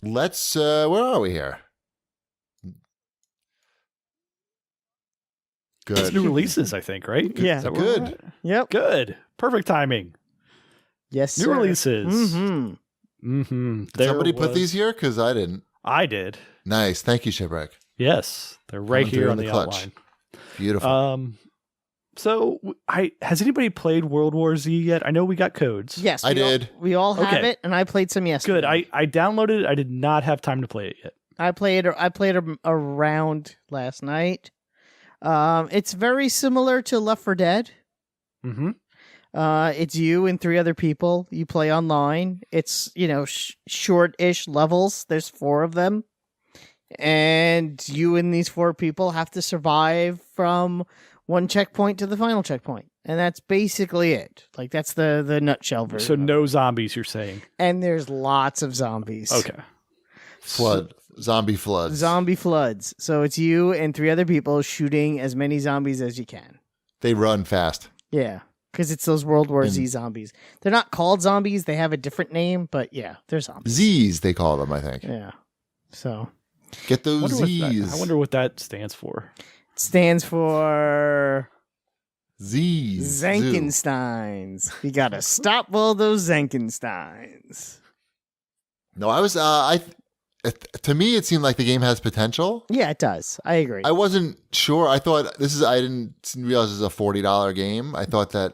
let's. Where are we here? Good. It's new releases, I think, right? Yeah. Is that where we're at? Yep. Good. Perfect timing. Yes, New sir. releases. Mm-hmm. Did somebody put these here? Because I didn't. I did. Nice. Thank you, Shipwreck. Yes. They're right Coming here through on in the the clutch. outline. Beautiful. So has anybody played World War Z yet? I know we got codes. Yes, I did. We all have Okay. it, and I played some yesterday. Good. I downloaded it. I did not have time to play it yet. I played a round last night. It's very similar to Left 4 Dead. Mm-hmm. It's you and 3 other people. You play online. It's, short-ish levels. There's 4 of them. And you and these 4 people have to survive from one checkpoint to the final checkpoint. And that's basically it. Like, that's the nutshell version. So no zombies, you're saying? And there's lots of zombies. Okay. Zombie floods. Zombie floods. So it's you and 3 other people shooting as many zombies as you can. They run fast. Yeah. Because it's those World War Z zombies. They're not called zombies. They have a different name, but yeah, they're zombies. Z's, they call them, I think. Yeah. So. Get those Z's. I wonder what that stands for. It stands for... Z's. Zankensteins. You gotta stop all those Zankensteins. No, I was, to me, it seemed like the game has potential. Yeah, it does. I agree. I wasn't sure. I thought I didn't realize it was a $40 game. I thought that,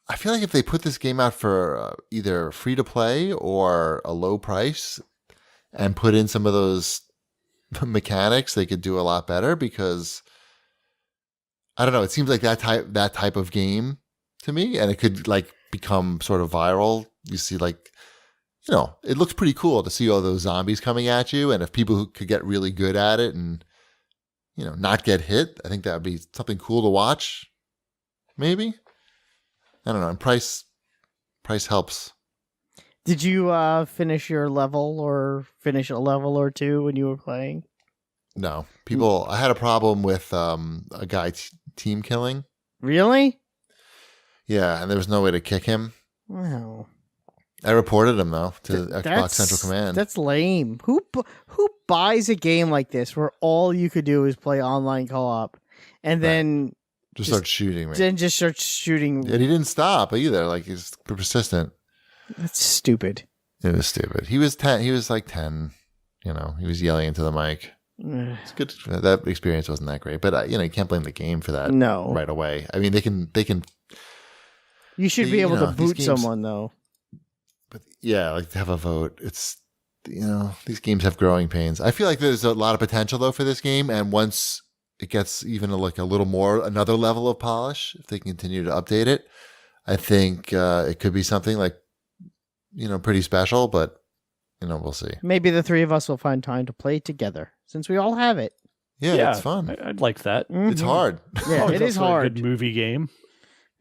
I feel like if they put this game out for either free to play or a low price and put in some of those mechanics, they could do a lot better because, I don't know, it seems like that type of game to me, and it could like become sort of viral. You see like, it looks pretty cool to see all those zombies coming at you. And if people who could get really good at it and, not get hit, I think that would be something cool to watch. Maybe. I don't know. And price helps. Did you finish your level or finish a level or 2 when you were playing? No. I had a problem with a guy team killing. Really? Yeah. And there was no way to kick him. Wow. I reported him though to Xbox Central Command. That's lame. Who buys a game like this where all you could do is play online co-op and then just start shooting me? Then just start shooting. And he didn't stop either. Like he's persistent. That's stupid. It was stupid. He was 10. He was like 10. He was yelling into the mic. It's good. That experience wasn't that great, but you can't blame the game for that. No, right away. I mean, they can. You should be able to boot someone though. But yeah, like to have a vote. It's these games have growing pains. I feel like there's a lot of potential though for this game, and once it gets even another level of polish, if they continue to update it, I think it could be something like pretty special. But we'll see. Maybe the 3 of us will find time to play together since we all have it. Yeah, it's fun. I'd like that. Mm-hmm. It's hard. Yeah, it is hard. A good movie game.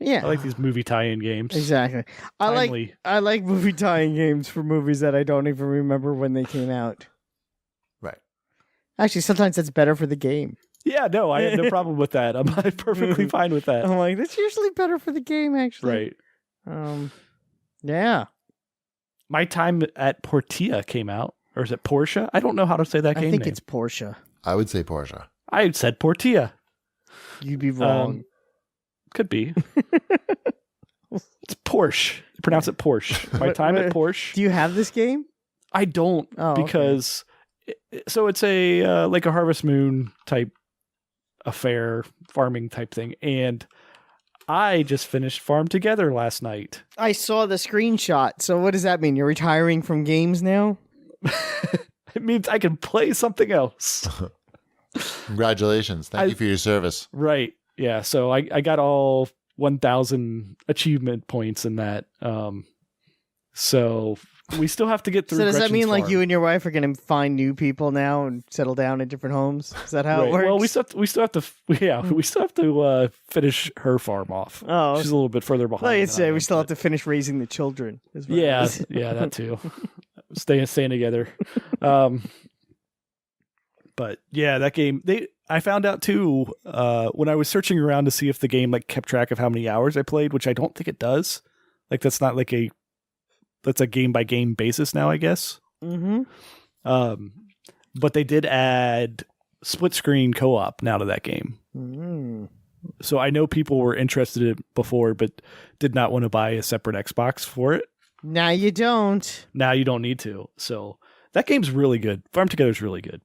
Yeah, I like these movie tie-in games. Exactly. I like movie tie-in games for movies that I don't even remember when they came out. Right. Actually, sometimes that's better for the game. Yeah, no, I had no problem with that. I'm perfectly fine with that. I'm like, that's usually better for the game, actually. Right. Yeah. My Time at Portia came out. Or is it Porsche? I don't know how to say that game I think name. it's Porsche. I would say Porsche. I said Portia. You'd be wrong. Could be. It's Porsche. Pronounce it Porsche. My Time at Porsche. Do you have this game? I don't because so it's a like a Harvest Moon type affair, farming type thing, and I just finished Farm Together last night. I saw the screenshot. So what does that mean? You're retiring from games now? It means I can play something else. Congratulations. Thank you for your service. Right. Yeah. So I got all 1,000 achievement points in that. So we still have to get through. So does that mean Farm. like you and your wife are going to find new people now and settle down in different homes? Is that how it works? Well, we still have to finish her farm off. Oh, she's a little bit further behind. Like you say, we still have to finish raising the children. Yeah, that too. Staying together. But yeah, that game. I found out too when I was searching around to see if the game like kept track of how many hours I played, which I don't think it does. Like that's not like that's a game by game basis now, I guess. Mm-hmm. But they did add split screen co-op now to that game. Mm. So I know people were interested in it before, but did not want to buy a separate Xbox for it. Now you don't. Now you don't need to. So that game's really good. Farm Together is really good.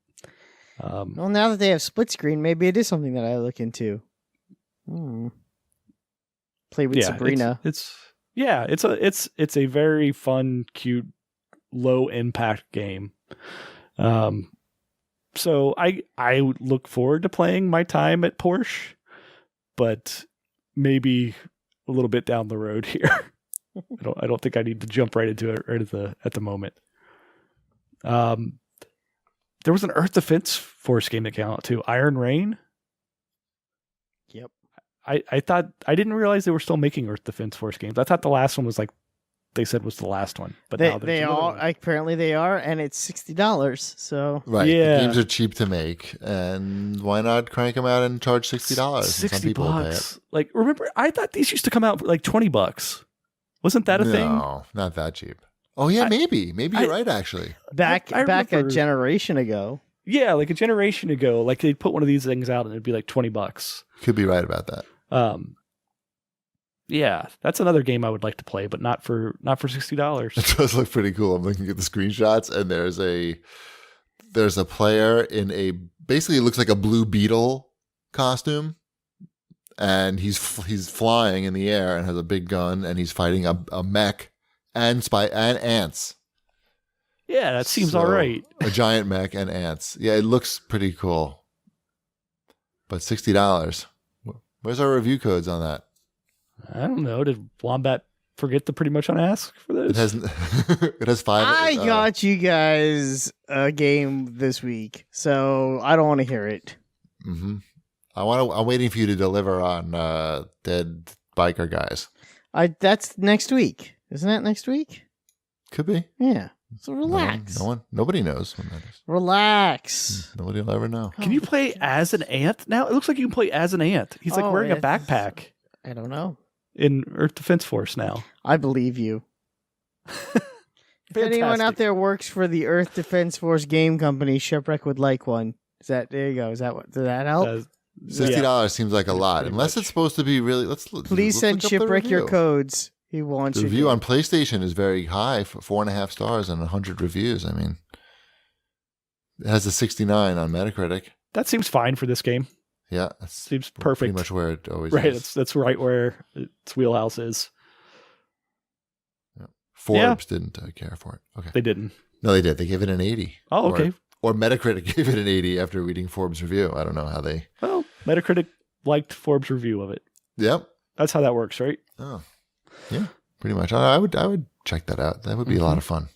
Well, now that they have split screen, maybe it is something that I look into. Play with Sabrina. It's a very fun, cute, low impact game. So I look forward to playing my time at Porsche, but maybe a little bit down the road here. I don't think I need to jump right into it right at the moment. There was an Earth Defense Force game that came out too, Iron Rain. Yep. I thought I didn't realize they were still making Earth Defense Force games. I thought the last one was like they said was the last one, but now they are apparently they are, and it's $60. So right, yeah, the games are cheap to make, and why not crank them out and charge $60? $60. Some people will pay it. Like, remember, I thought these used to come out for like $20. Wasn't that a thing? No, not that cheap. Oh yeah, maybe you're right. Actually, back a generation ago. Yeah, like a generation ago, like they'd put one of these things out and it'd be like $20. Could be right about that. Yeah, that's another game I would like to play, but not for $60. It does look pretty cool. I'm looking at the screenshots, and there's a player in a basically it looks like a Blue Beetle costume, and he's flying in the air and has a big gun, and he's fighting a mech and ants. Yeah, that seems all right. A giant mech and ants. Yeah, it looks pretty cool. But $60. Where's our review codes on that? I don't know. Did Wombat forget to pretty much unask for this? It has 5. I got you guys a game this week, so I don't want to hear it. Mm-hmm. I'm waiting for you to deliver on Dead Biker Guys. That's next week, isn't it? Next week? Could be. Yeah. So relax. Nobody knows when that is. Relax. Nobody will ever know. Can you play as an ant now? It looks like you can play as an ant. He's like wearing a backpack. I don't know. In Earth Defense Force now. I believe you. If anyone out there works for the Earth Defense Force game company, Shipwreck would like one. There you go. Does that help? $60 seems like a lot, unless it's supposed to be really. Please send Shipwreck your codes. He wants the review on PlayStation is very high for 4.5 stars and 100 reviews. I mean, it has a 69 on Metacritic. That seems fine for this game. Yeah, seems perfect. Pretty much where it always is. Right, that's right where its wheelhouse is. Yeah. Forbes didn't care for it. Okay, they didn't. No, they did. They gave it an 80. Oh, okay. Or Metacritic gave it an 80 after reading Forbes' review. I don't know how they. Well, Metacritic liked Forbes' review of it. Yep, that's how that works, right? Oh, yeah, pretty much. I would check that out. That would be a lot of fun.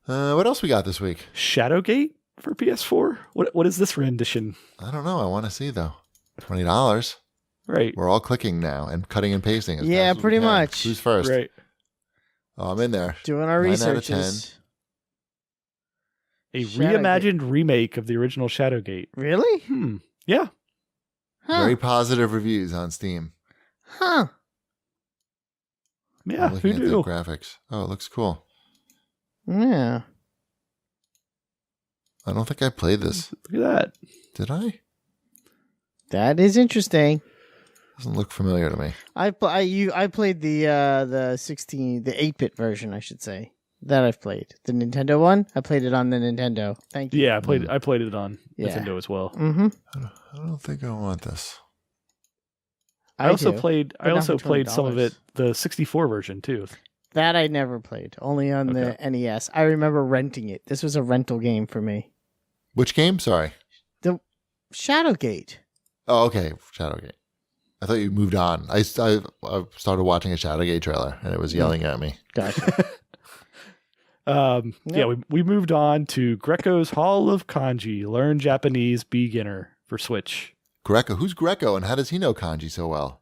What else we got this week? Shadowgate for PS4. What is this rendition? I don't know. I want to see though. $20. Right. We're all clicking now and cutting and pasting. Yeah, pretty much. Who's first? Right. Oh, I'm in there. Doing our research. A reimagined remake of the original Shadowgate. Really? Yeah. Huh. Very positive reviews on Steam. Huh. Yeah, looking who at knew? the graphics. Oh, it looks cool. Yeah. I don't think I played this. Look at that. Did I? That is interesting. Doesn't look familiar to me. I played the 8-bit version, I should say. That I've played. The Nintendo one? I played it on the Nintendo. Thank you. Yeah, I played it on Nintendo as well. Mm-hmm. I don't think I want this. I also played some of it, the 64 version too. That I never played. Only on the NES. I remember renting it. This was a rental game for me. Which game? Sorry. The Shadowgate. Oh, okay. Shadowgate. I thought you moved on. I started watching a Shadowgate trailer and it was yelling at me. Gotcha. Yeah, we moved on to Greco's Hall of Kanji. Learn Japanese beginner for Switch. Greco. Who's Greco and how does he know kanji so well?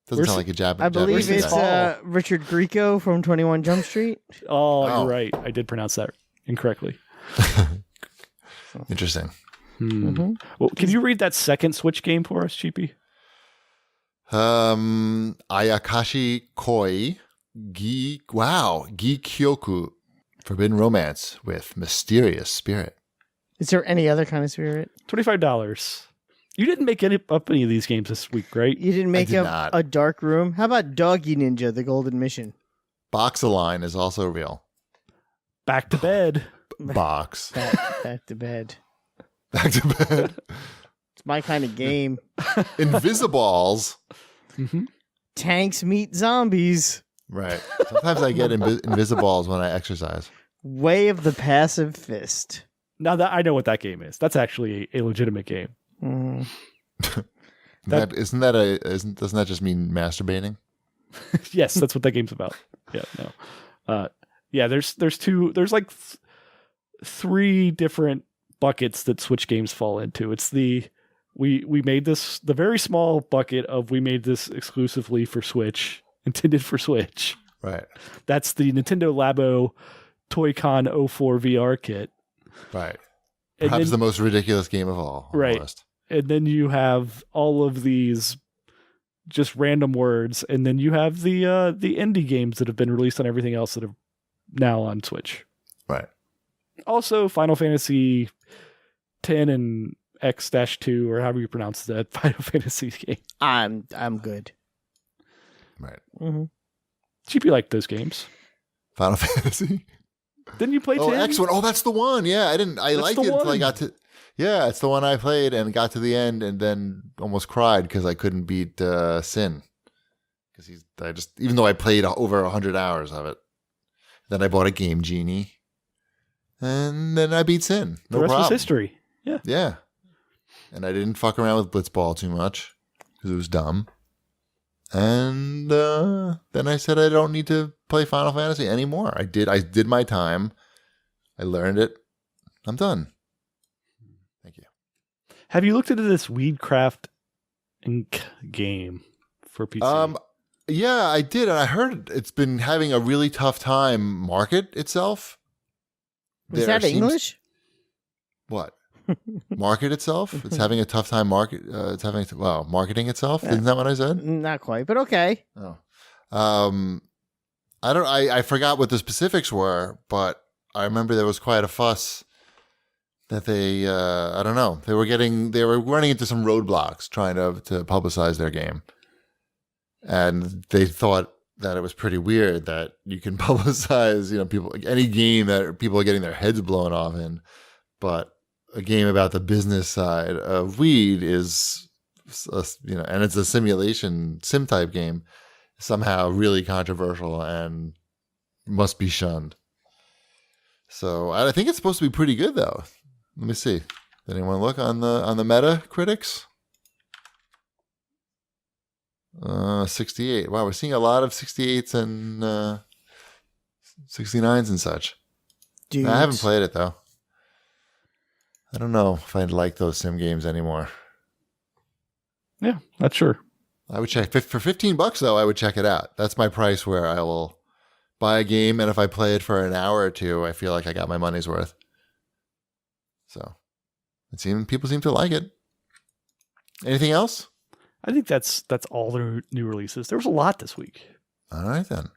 Doesn't sound like a Japanese. I believe Japanese it's guy. Richard Grieco from 21 Jump Street. Oh, you're right. I did pronounce that incorrectly. Interesting. Mm-hmm. Well, can you read that second Switch game for us, Cheapy? Ayakashi Koi Gi Kyoku. Forbidden Romance with Mysterious Spirit. Is there any other kind of spirit? $25. You didn't make up any of these games this week, right? You didn't make did up not. a dark room? How about Doggy Ninja, the Golden Mission? Box-A-Line is also real. Back to bed. Box. Back to bed. Back to bed. It's my kind of game. Invisiballs. Mm-hmm. Tanks meet zombies. Right. Sometimes I get Invisiballs when I exercise. Way of the Passive Fist. Now that I know what that game is, that's actually a legitimate game. Mm. Doesn't that just mean masturbating? Yes, that's what that game's about. Yeah, no. There's like three different buckets that Switch games fall into. It's we made this, the very small bucket of we made this exclusively for Switch, intended for Switch. Right. That's the Nintendo Labo Toy-Con 04 VR kit. Right. And Perhaps then, the most ridiculous game of all. Right. Almost. And then you have all of these just random words, and then you have the indie games that have been released on everything else that are now on Switch. Right. Also, Final Fantasy 10 and X-2, or however you pronounce that Final Fantasy game. I'm good. Right. Mm-hmm. GP liked those games. Final Fantasy. Didn't you play 10? Oh, X1. Oh, that's the one. Yeah, I That's liked the it until I one. got to. Yeah, it's the one I played and got to the end and then almost cried because I couldn't beat Sin. Because even though I played over 100 hours of it, then I bought a Game Genie, and then I beat Sin. No the rest problem. was history. Yeah. Yeah, and I didn't fuck around with Blitzball too much because it was dumb. And then I said I don't need to play Final Fantasy anymore. I did my time. I learned it. I'm done. Thank you. Have you looked into this Weedcraft Inc. game for PC? Yeah, I did, and I heard it's been having a really tough time market itself. Is that English? What? Market itself? It's having a tough time marketing itself. Yeah. Isn't that what I said? Not quite, but okay. Oh. I forgot what the specifics were, but I remember there was quite a fuss that they I don't know. They were running into some roadblocks trying to publicize their game. And they thought that it was pretty weird that you can publicize, any game that people are getting their heads blown off in, but a game about the business side of weed is, and it's a sim type game, somehow really controversial and must be shunned. So I think it's supposed to be pretty good, though. Let me see. Did anyone look on the Metacritics? 68. Wow, we're seeing a lot of 68s and 69s and such. Dude. I haven't played it though. I don't know if I'd like those sim games anymore. Yeah, not sure. I would check for $15 though. I would check it out. That's my price where I will buy a game, and if I play it for an hour or two, I feel like I got my money's worth. So, people seem to like it. Anything else? I think that's all the new releases. There was a lot this week. All right then.